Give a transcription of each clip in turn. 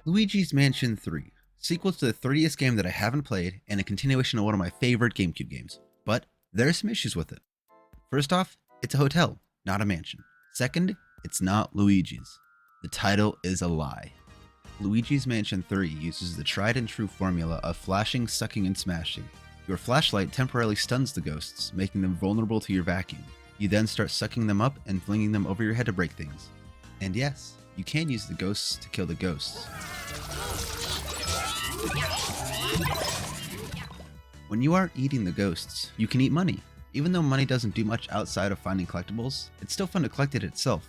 Luigi's Mansion 3, sequel to the 3DS game that I haven't played and a continuation of one of my favorite GameCube games, but there are some issues with it. First off, it's a hotel, not a mansion. Second, it's not Luigi's. The title is a lie. Luigi's Mansion 3 uses the tried and true formula of flashing, sucking, and smashing. Your flashlight temporarily stuns the ghosts, making them vulnerable to your vacuum. You then start sucking them up and flinging them over your head to break things. And yes, you can use the ghosts to kill the ghosts. When you aren't eating the ghosts, you can eat money. Even though money doesn't do much outside of finding collectibles, it's still fun to collect it itself.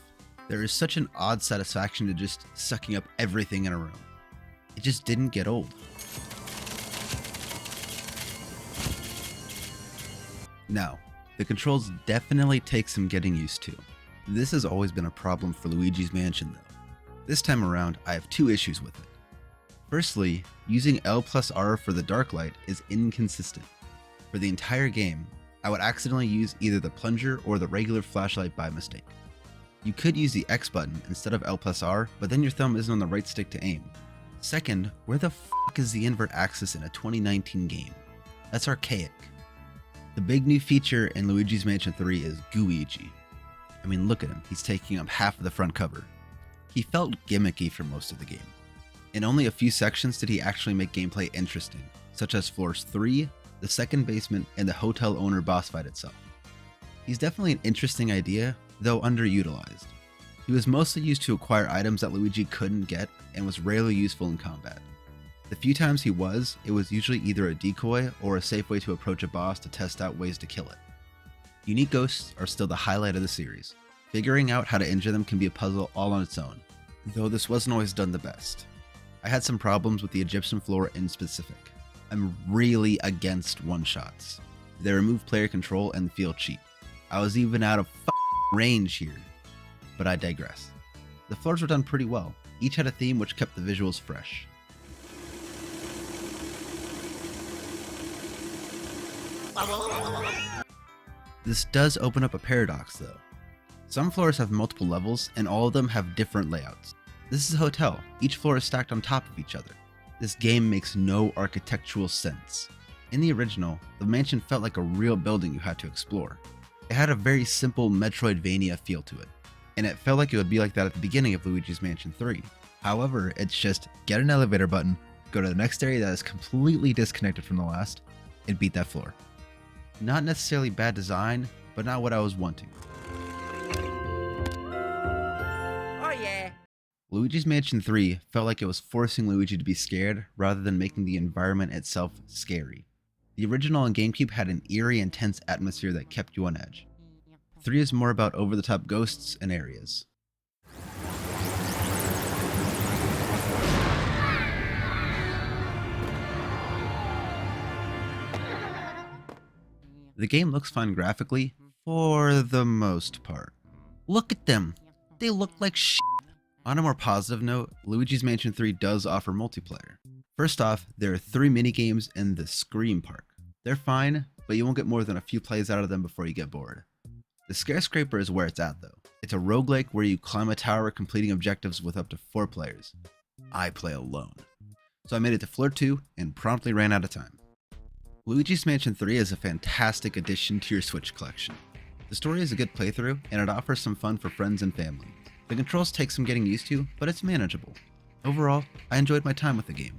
There is such an odd satisfaction to just sucking up everything in a room. It just didn't get old. Now, the controls definitely take some getting used to. This has always been a problem for Luigi's Mansion though. This time around, I have two issues with it. Firstly, using L plus R for the dark light is inconsistent. For the entire game, I would accidentally use either the plunger or the regular flashlight by mistake. You could use the X button instead of L plus R, but then your thumb isn't on the right stick to aim. Second, where the fuck is the invert axis in a 2019 game? That's archaic. The big new feature in Luigi's Mansion 3 is Luigi. I mean, look at him, he's taking up half of the front cover. He felt gimmicky for most of the game. In only a few sections did he actually make gameplay interesting, such as floors 3, the second basement, and the hotel owner boss fight itself. He's definitely an interesting idea, though underutilized. He was mostly used to acquire items that Luigi couldn't get and was rarely useful in combat. The few times he was, it was usually either a decoy or a safe way to approach a boss to test out ways to kill it. Unique ghosts are still the highlight of the series. Figuring out how to injure them can be a puzzle all on its own, though this wasn't always done the best. I had some problems with the Egyptian floor in specific. I'm really against one-shots. They remove player control and feel cheap. I was even out of range here, but I digress. The floors were done pretty well. Each had a theme which kept the visuals fresh. This does open up a paradox though. Some floors have multiple levels and all of them have different layouts. This is a hotel, each floor is stacked on top of each other. This game makes no architectural sense. In the original, the mansion felt like a real building you had to explore. It had a very simple Metroidvania feel to it, and it felt like it would be like that at the beginning of Luigi's Mansion 3. However, it's just get an elevator button, go to the next area that is completely disconnected from the last, and beat that floor. Not necessarily bad design, but not what I was wanting. Oh yeah! Luigi's Mansion 3 felt like it was forcing Luigi to be scared rather than making the environment itself scary. The original on GameCube had an eerie, intense atmosphere that kept you on edge. 3 is more about over-the-top ghosts and areas. The game looks fine graphically, for the most part. Look at them! They look like shit! On a more positive note, Luigi's Mansion 3 does offer multiplayer. First off, there are 3 minigames in the Scream Park. They're fine, but you won't get more than a few plays out of them before you get bored. The Skyscraper is where it's at though. It's a roguelike where you climb a tower completing objectives with up to 4 players. I play alone. So I made it to floor 2 and promptly ran out of time. Luigi's Mansion 3 is a fantastic addition to your Switch collection. The story is a good playthrough and it offers some fun for friends and family. The controls take some getting used to, but it's manageable. Overall, I enjoyed my time with the game.